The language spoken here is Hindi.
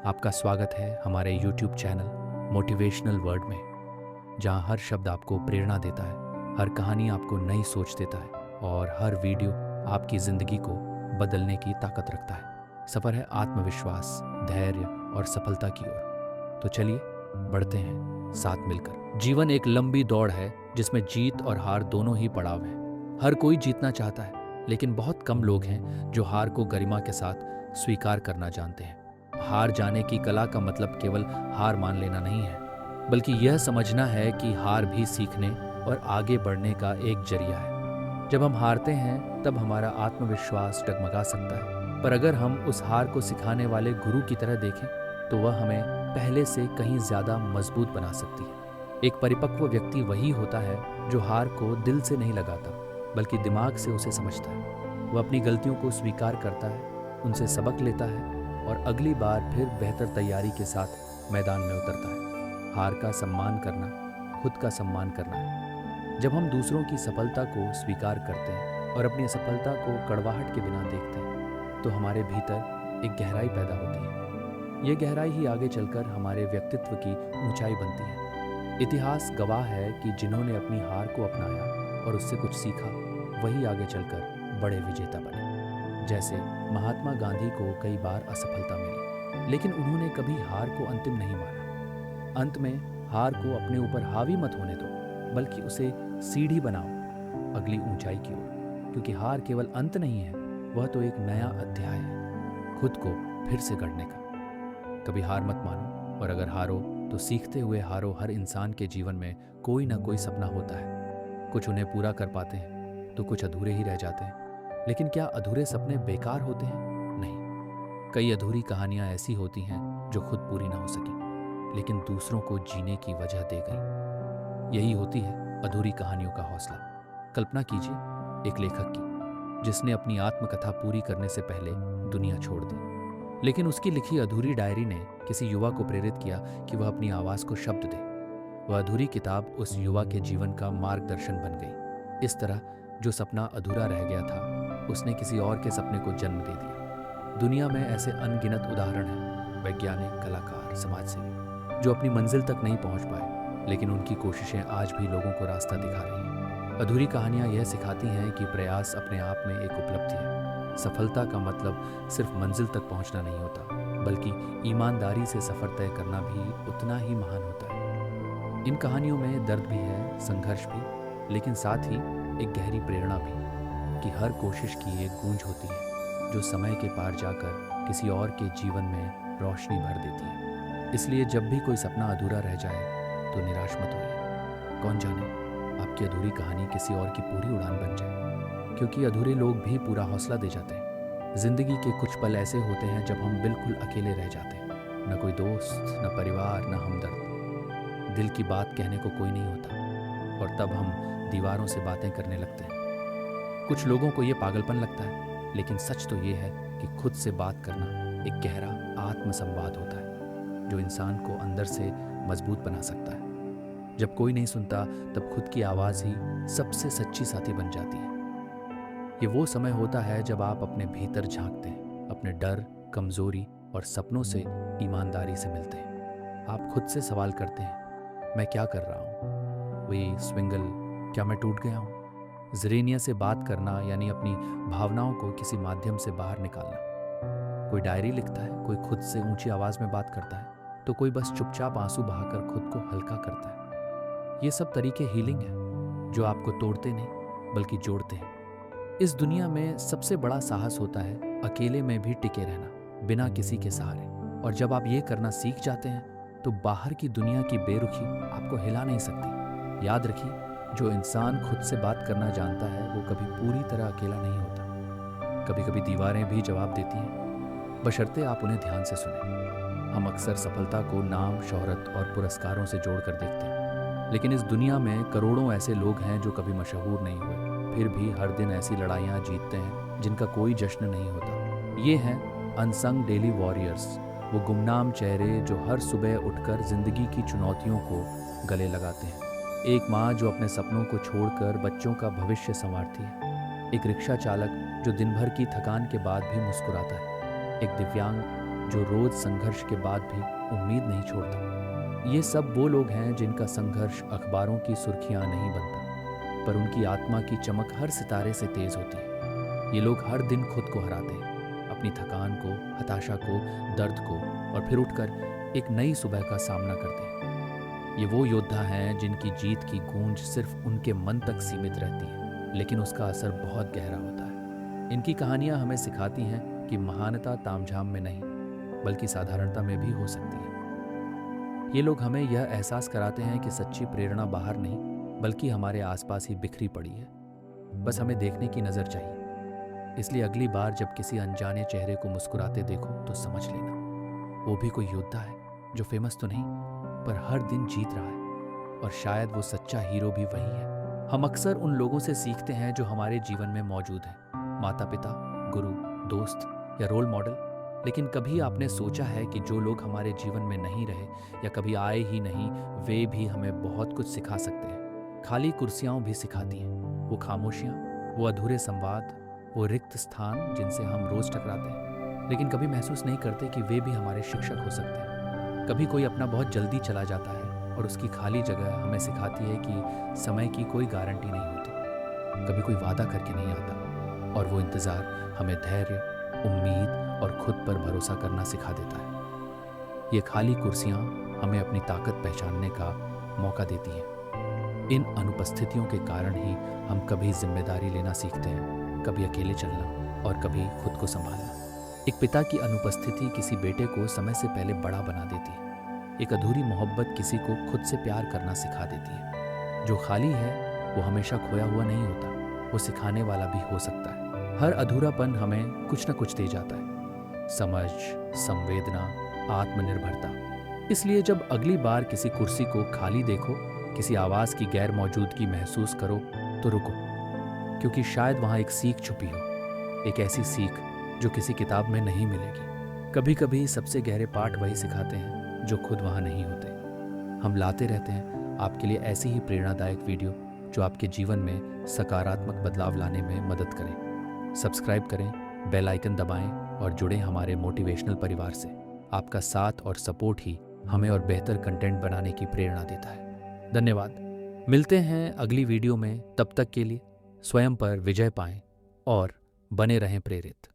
आपका स्वागत है हमारे YouTube चैनल मोटिवेशनल वर्ड में, जहां हर शब्द आपको प्रेरणा देता है, हर कहानी आपको नई सोच देता है और हर वीडियो आपकी ज़िंदगी को बदलने की ताकत रखता है। सफ़र है आत्मविश्वास, धैर्य और सफलता की ओर। तो चलिए बढ़ते हैं साथ मिलकर। जीवन एक लंबी दौड़ है जिसमें जीत और हार दोनों ही पड़ाव हैं। हर कोई जीतना चाहता है, लेकिन बहुत कम लोग हैं जो हार को गरिमा के साथ स्वीकार करना जानते हैं। हार जाने की कला का मतलब केवल हार मान लेना नहीं है, बल्कि यह समझना है कि हार भी सीखने और आगे बढ़ने का एक जरिया है। जब हम हारते हैं तब हमारा आत्मविश्वास डगमगा सकता है, पर अगर हम उस हार को सिखाने वाले गुरु की तरह देखें तो वह हमें पहले से कहीं ज़्यादा मजबूत बना सकती है। एक परिपक्व व्यक्ति वही होता है जो हार को दिल से नहीं लगाता, बल्कि दिमाग से उसे समझता है। वह अपनी गलतियों को स्वीकार करता है, उनसे सबक लेता है और अगली बार फिर बेहतर तैयारी के साथ मैदान में उतरता है। हार का सम्मान करना खुद का सम्मान करना है। जब हम दूसरों की सफलता को स्वीकार करते हैं और अपनी असफलता को कड़वाहट के बिना देखते हैं, तो हमारे भीतर एक गहराई पैदा होती है। ये गहराई ही आगे चलकर हमारे व्यक्तित्व की ऊंचाई बनती है। इतिहास गवाह है कि जिन्होंने अपनी हार को अपनाया और उससे कुछ सीखा, वही आगे चलकर बड़े विजेता बने। जैसे महात्मा गांधी को कई बार असफलता मिली, लेकिन उन्होंने कभी हार को अंतिम नहीं माना। अंत में हार को अपने ऊपर हावी मत होने दो, बल्कि उसे सीढ़ी बनाओ अगली ऊंचाई की ओर। क्योंकि हार केवल अंत नहीं है, वह तो एक नया अध्याय है खुद को फिर से गढ़ने का। कभी हार मत मानो, और अगर हारो तो सीखते हुए हारो। हर इंसान के जीवन में कोई ना कोई सपना होता है। कुछ उन्हें पूरा कर पाते हैं तो कुछ अधूरे ही रह जाते हैं। लेकिन क्या अधूरे सपने बेकार होते हैं? नहीं। कई अधूरी कहानियां ऐसी होती हैं जो खुद पूरी ना हो सकी, लेकिन दूसरों को जीने की वजह दे गई। यही होती है अधूरी कहानियों का हौसला। कल्पना कीजिए एक लेखक की, जिसने अपनी आत्मकथा पूरी करने से पहले दुनिया छोड़ दी, लेकिन उसकी लिखी अधूरी डायरी ने किसी युवा को प्रेरित किया कि वह अपनी आवाज़ को शब्द दे। वह अधूरी किताब उस युवा के जीवन का मार्गदर्शन बन गई। इस तरह जो सपना अधूरा रह गया था, उसने किसी और के सपने को जन्म दे दिया। दुनिया में ऐसे अनगिनत उदाहरण हैं, वैज्ञानिक, कलाकार, समाजसेवी, जो अपनी मंजिल तक नहीं पहुंच पाए, लेकिन उनकी कोशिशें आज भी लोगों को रास्ता दिखा रही हैं। अधूरी कहानियां यह सिखाती हैं कि प्रयास अपने आप में एक उपलब्धि है। सफलता का मतलब सिर्फ मंजिल तक पहुंचना नहीं होता, बल्कि ईमानदारी से सफर तय करना भी उतना ही महान होता है। इन कहानियों में दर्द भी है, संघर्ष भी, लेकिन साथ ही एक गहरी प्रेरणा भी, कि हर कोशिश की एक गूंज होती है जो समय के पार जाकर किसी और के जीवन में रोशनी भर देती है। इसलिए जब भी कोई सपना अधूरा रह जाए तो निराश मत होइए। कौन जाने आपकी अधूरी कहानी किसी और की पूरी उड़ान बन जाए, क्योंकि अधूरे लोग भी पूरा हौसला दे जाते हैं। जिंदगी के कुछ पल ऐसे होते हैं जब हम बिल्कुल अकेले रह जाते हैं। न कोई दोस्त, न परिवार, न हमदर्द। दिल की बात कहने को कोई नहीं होता, और तब हम दीवारों से बातें करने लगते हैं। कुछ लोगों को ये पागलपन लगता है, लेकिन सच तो ये है कि खुद से बात करना एक गहरा आत्मसंवाद होता है, जो इंसान को अंदर से मजबूत बना सकता है। जब कोई नहीं सुनता, तब खुद की आवाज़ ही सबसे सच्ची साथी बन जाती है। ये वो समय होता है जब आप अपने भीतर झांकते हैं, अपने डर, कमजोरी और सपनों से ईमानदारी से मिलते हैं। आप खुद से सवाल करते हैं, मैं क्या कर रहा हूँ? वही स्विंगल, क्या मैं टूट गया हूँ? ज़रीनिया से बात करना यानी अपनी भावनाओं को किसी माध्यम से बाहर निकालना। कोई डायरी लिखता है, कोई खुद से ऊंची आवाज़ में बात करता है, तो कोई बस चुपचाप आंसू बहाकर खुद को हल्का करता है। ये सब तरीके हीलिंग है, जो आपको तोड़ते नहीं बल्कि जोड़ते हैं। इस दुनिया में सबसे बड़ा साहस होता है अकेले में भी टिके रहना, बिना किसी के सहारे। और जब आप ये करना सीख जाते हैं, तो बाहर की दुनिया की बेरुखी आपको हिला नहीं सकती। याद रखिए, जो इंसान खुद से बात करना जानता है, वो कभी पूरी तरह अकेला नहीं होता। कभी कभी दीवारें भी जवाब देती हैं, बशर्ते आप उन्हें ध्यान से सुनें। हम अक्सर सफलता को नाम, शोहरत और पुरस्कारों से जोड़कर देखते हैं, लेकिन इस दुनिया में करोड़ों ऐसे लोग हैं जो कभी मशहूर नहीं हुए, फिर भी हर दिन ऐसी लड़ाइयाँ जीतते हैं जिनका कोई जश्न नहीं होता। ये हैं अनसंग डेली वॉरियर्स, वो गुमनाम चेहरे जो हर सुबह उठकर जिंदगी की चुनौतियों को गले लगाते हैं। एक माँ जो अपने सपनों को छोड़कर बच्चों का भविष्य संवारती है। एक रिक्शा चालक जो दिन भर की थकान के बाद भी मुस्कुराता है। एक दिव्यांग जो रोज संघर्ष के बाद भी उम्मीद नहीं छोड़ता। ये सब वो लोग हैं जिनका संघर्ष अखबारों की सुर्खियां नहीं बनता, पर उनकी आत्मा की चमक हर सितारे से तेज होती है। ये लोग हर दिन खुद को हराते हैं, अपनी थकान को, हताशा को, दर्द को, और फिर उठकर एक नई सुबह का सामना करते हैं। ये वो योद्धा हैं जिनकी जीत की गूंज सिर्फ उनके मन तक सीमित रहती है, लेकिन उसका असर बहुत गहरा होता है। इनकी कहानियां हमें सिखाती हैं कि महानता तामझाम में नहीं, बल्कि साधारणता में भी हो सकती है। ये लोग हमें यह एहसास कराते हैं कि सच्ची प्रेरणा बाहर नहीं, बल्कि हमारे आसपास ही बिखरी पड़ी है। बस हमें देखने की नज़र चाहिए। इसलिए अगली बार जब किसी अनजाने चेहरे को मुस्कुराते देखो तो समझ लेना, वो भी कोई योद्धा है जो फेमस तो नहीं, पर हर दिन जीत रहा है। और शायद वो सच्चा हीरो भी वही है। हम अक्सर उन लोगों से सीखते हैं जो हमारे जीवन में मौजूद हैं, माता पिता, गुरु, दोस्त या रोल मॉडल। लेकिन कभी आपने सोचा है कि जो लोग हमारे जीवन में नहीं रहे या कभी आए ही नहीं, वे भी हमें बहुत कुछ सिखा सकते हैं। खाली कुर्सियाँ भी सिखाती हैं, वो खामोशियाँ, वो अधूरे संवाद, वो रिक्त स्थान जिनसे हम रोज टकराते हैं, लेकिन कभी महसूस नहीं करते कि वे भी हमारे शिक्षक हो सकते हैं। कभी कोई अपना बहुत जल्दी चला जाता है और उसकी खाली जगह हमें सिखाती है कि समय की कोई गारंटी नहीं होती। कभी कोई वादा करके नहीं आता और वो इंतज़ार हमें धैर्य, उम्मीद और खुद पर भरोसा करना सिखा देता है। ये खाली कुर्सियाँ हमें अपनी ताकत पहचानने का मौका देती हैं। इन अनुपस्थितियों के कारण ही हम कभी जिम्मेदारी लेना सीखते हैं, कभी अकेले चलना और कभी खुद को संभालना। एक पिता की अनुपस्थिति किसी बेटे को समय से पहले बड़ा बना देती है। एक अधूरी मोहब्बत किसी को खुद से प्यार करना सिखा देती है। जो खाली है वो हमेशा खोया हुआ नहीं होता, वो सिखाने वाला भी हो सकता है। हर अधूरापन हमें कुछ न कुछ दे जाता है, समझ, संवेदना, आत्मनिर्भरता। इसलिए जब अगली बार किसी कुर्सी को खाली देखो, किसी आवाज़ की गैर मौजूदगी महसूस करो, तो रुको, क्योंकि शायद वहाँ एक सीख छुपी हो, एक ऐसी सीख जो किसी किताब में नहीं मिलेगी। कभी कभी सबसे गहरे पाठ वही सिखाते हैं जो खुद वहाँ नहीं होते। हम लाते रहते हैं आपके लिए ऐसी ही प्रेरणादायक वीडियो जो आपके जीवन में सकारात्मक बदलाव लाने में मदद करें। सब्सक्राइब करें, बेल आइकन दबाएं और जुड़ें हमारे मोटिवेशनल परिवार से। आपका साथ और सपोर्ट ही हमें और बेहतर कंटेंट बनाने की प्रेरणा देता है। धन्यवाद। मिलते हैं अगली वीडियो में। तब तक के लिए स्वयं पर विजय पाएं और बने रहें प्रेरित।